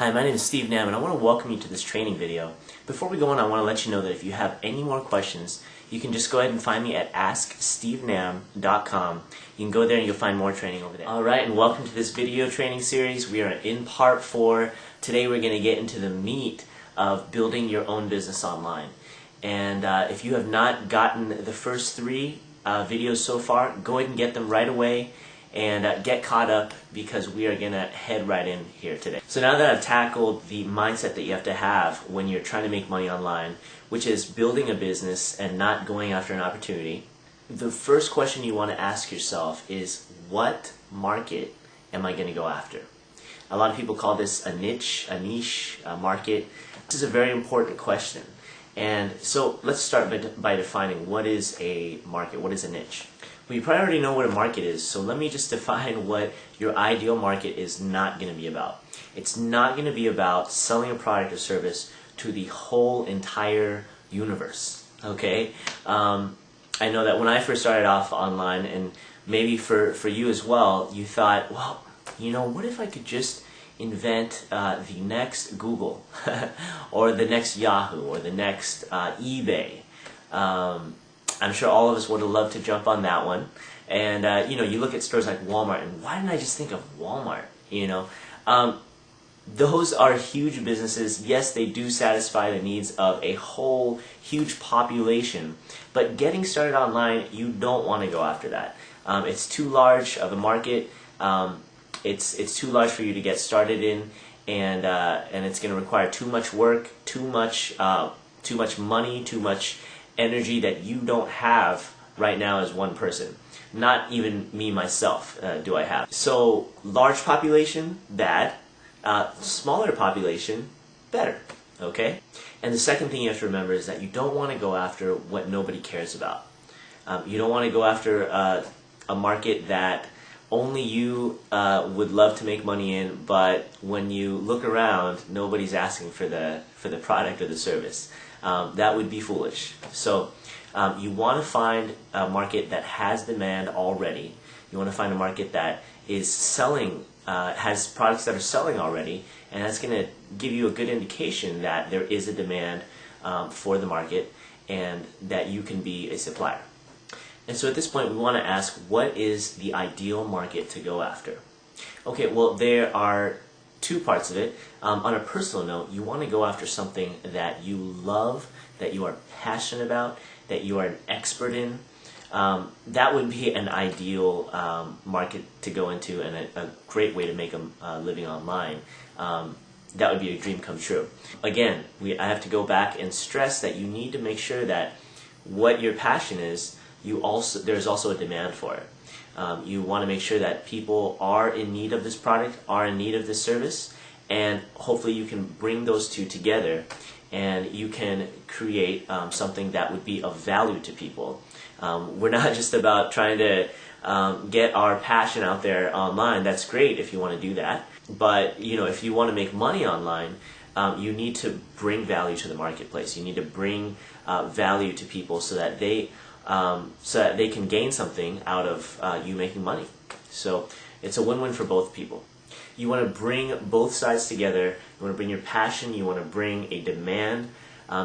Hi, my name is Steve Nam and I want to welcome you to this training video. Before we go on, I want to let you know that if you have any more questions, you can just go ahead and find me at askstevenam.com. You can go there and you'll find more training over there. Alright, and welcome to this video training series. We are in part 4. Today we're going to get into the meat of building your own business online. And if you have not gotten the first 3 videos so far, go ahead and get them right away and get caught up, because we are going to head right in here today. So now that I've tackled the mindset that you have to have when you're trying to make money online, which is building a business and not going after an opportunity, the first question you want to ask yourself is, what market am I going to go after? A lot of people call this a niche, a market. This is a very important question. And so let's start by defining what is a market, what is a niche. Well, you probably already know what a market is, so let me just define what your ideal market is not going to be about. It's not going to be about selling a product or service to the whole entire universe, okay? I know that when I first started off online, and maybe for you as well, you thought, well, you know, what if I could just invent the next Google or the next Yahoo or the next eBay? I'm sure all of us would have loved to jump on that one. And you know, you look at stores like Walmart, and why didn't I just think of Walmart? You know, those are huge businesses. Yes, they do satisfy the needs of a whole huge population. But getting started online, you don't want to go after that. It's too large of a market. It's too large for you to get started in, and it's going to require too much work, too much money, too much energy that you don't have right now as one person. Not even me myself do I have. So large population, bad. Smaller population, better. Okay? And the second thing you have to remember is that you don't want to go after what nobody cares about. You don't want to go after a market that only you would love to make money in, but when you look around, nobody's asking for the product or the service. That would be foolish. So you want to find a market that has demand already. You want to find a market that is selling, has products that are selling already, and that's going to give you a good indication that there is a demand for the market and that you can be a supplier. And so at this point we want to ask, what is the ideal market to go after? Okay, well, there are 2 parts of it. On a personal note, you want to go after something that you love, that you are passionate about, that you are an expert in. That would be an ideal market to go into, and a great way to make a living online. That would be a dream come true. Again, I have to go back and stress that you need to make sure that what your passion is, there's also a demand for it. You want to make sure that people are in need of this product, are in need of this service, and hopefully you can bring those 2 together and you can create something that would be of value to people. We're not just about trying to get our passion out there online. That's great if you want to do that, but you know, if you want to make money online, you need to bring value to the marketplace. You need to bring value to people so that they can gain something out of you making money. So it's a win-win for both people. You want to bring both sides together. You want to bring your passion, you want to bring a demand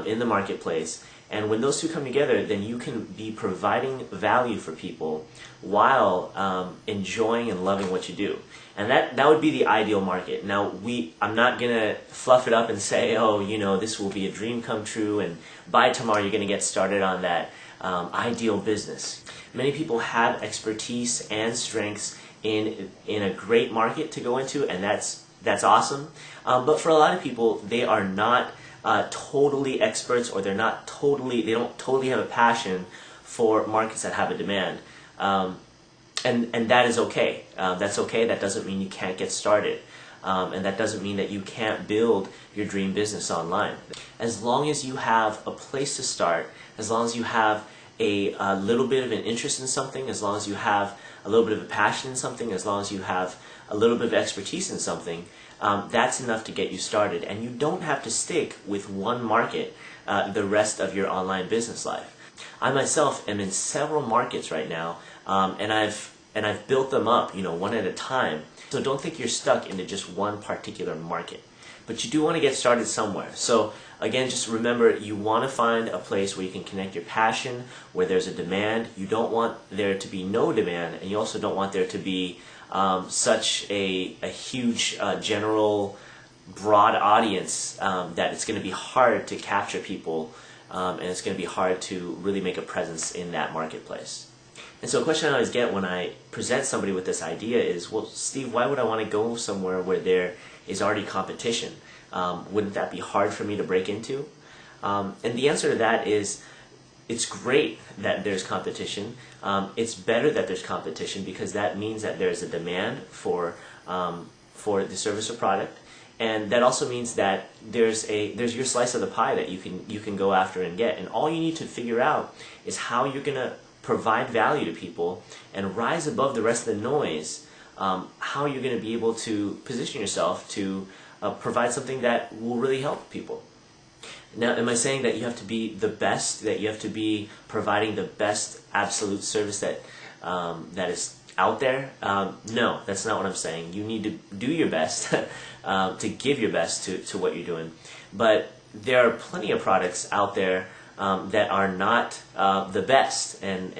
in the marketplace, and when those 2 come together, then you can be providing value for people while enjoying and loving what you do. And that would be the ideal market. Now, I'm not going to fluff it up and say, oh, you know, this will be a dream come true, and by tomorrow you're going to get started on that ideal business. Many people have expertise and strengths in a great market to go into, and that's awesome. But for a lot of people, they are not totally experts, or they don't totally have a passion for markets that have a demand. And that is okay. That's okay. That doesn't mean you can't get started. And that doesn't mean that you can't build your dream business online. As long as you have a place to start, as long as you have a little bit of an interest in something, as long as you have a little bit of a passion in something, as long as you have a little bit of expertise in something, that's enough to get you started. And you don't have to stick with one market the rest of your online business life. I myself am in several markets right now, and I've and I've built them up, one at a time. So don't think you're stuck into just one particular market. But you do want to get started somewhere. So again, just remember, you want to find a place where you can connect your passion, where there's a demand. You don't want there to be no demand, and you also don't want there to be such a huge general broad audience that it's going to be hard to capture people, and it's going to be hard to really make a presence in that marketplace. And so a question I always get when I present somebody with this idea is, well, Steve, why would I want to go somewhere where there is already competition? Wouldn't that be hard for me to break into? And the answer to that is, it's great that there's competition. It's better that there's competition because that means that there's a demand for the service or product, and that also means that there's your slice of the pie that you can go after and get. And all you need to figure out is how you're gonna provide value to people and rise above the rest of the noise. How you're gonna be able to position yourself to provide something that will really help people. Now, am I saying that you have to be the best, that you have to be providing the best absolute service that is out there? No, that's not what I'm saying. You need to do your best to give your best to what you're doing. But there are plenty of products out there that are not the best, and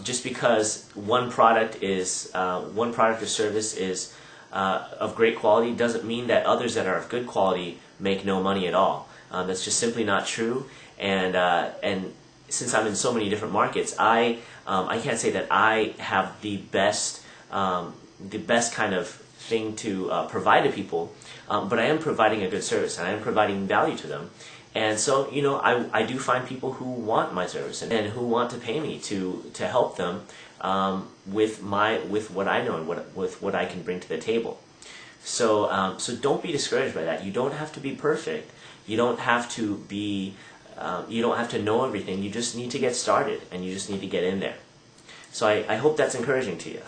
just because one product or service is of great quality doesn't mean that others that are of good quality make no money at all. That's just simply not true. And since I'm in so many different markets, I can't say that I have the best kind of thing to provide to people, but I am providing a good service and I am providing value to them. And so, I do find people who want my service and who want to pay me to help them with what I know and with what I can bring to the table. So don't be discouraged by that. You don't have to be perfect. You don't have to be. You don't have to know everything. You just need to get started, and you just need to get in there. So I hope that's encouraging to you.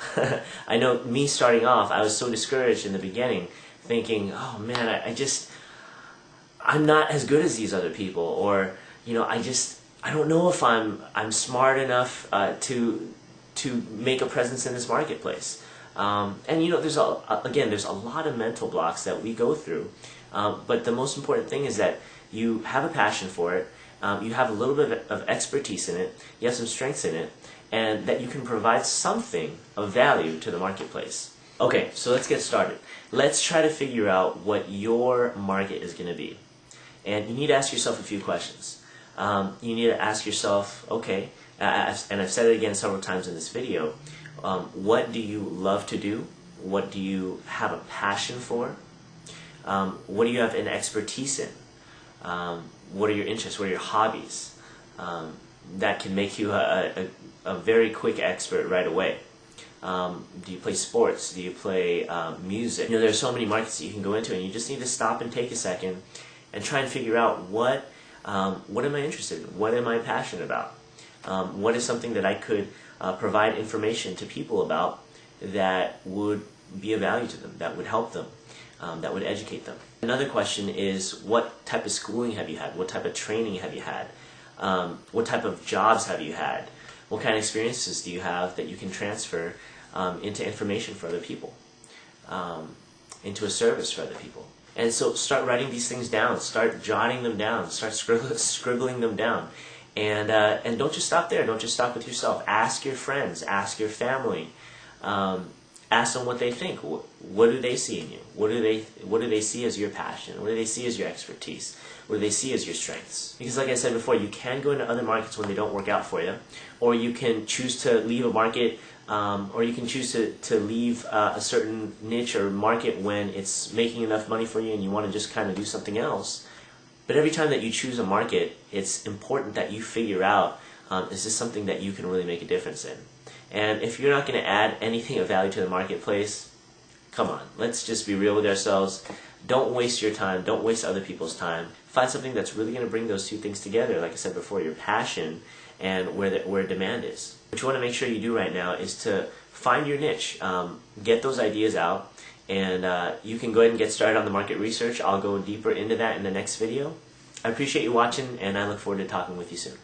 I know me starting off, I was so discouraged in the beginning, thinking, oh man, I'm not as good as these other people, or I don't know if I'm smart enough to make a presence in this marketplace. And there's a lot of mental blocks that we go through, but the most important thing is that you have a passion for it, you have a little bit of expertise in it, you have some strengths in it, and that you can provide something of value to the marketplace. Okay, so let's get started. Let's try to figure out what your market is going to be. And you need to ask yourself a few questions. You need to ask yourself, okay, and I've said it again several times in this video, what do you love to do? What do you have a passion for? What do you have an expertise in? What are your interests? What are your hobbies? That can make you a very quick expert right away. Do you play sports? Do you play music? There are so many markets that you can go into, and you just need to stop and take a second and try and figure out what am I interested in? What am I passionate about? What is something that I could provide information to people about that would be of value to them, that would help them, that would educate them? Another question is, what type of schooling have you had? What type of training have you had? What type of jobs have you had? What kind of experiences do you have that you can transfer into information for other people, into a service for other people? And so start writing these things down, start jotting them down, start scribbling them down. And don't just stop there, don't just stop with yourself. Ask your friends, ask your family, ask them what they think. What do they see in you? What do they see as your passion? What do they see as your expertise? What do they see as your strengths? Because like I said before, you can go into other markets when they don't work out for you, or you can choose to leave a market, or you can choose to leave a certain niche or market when it's making enough money for you and you want to just kind of do something else. But every time that you choose a market, it's important that you figure out, is this something that you can really make a difference in? And if you're not going to add anything of value to the marketplace, come on, let's just be real with ourselves. Don't waste your time. Don't waste other people's time. Find something that's really going to bring those two things together, like I said before, your passion and where demand is. What you want to make sure you do right now is to find your niche. Get those ideas out, and you can go ahead and get started on the market research. I'll go deeper into that in the next video. I appreciate you watching, and I look forward to talking with you soon.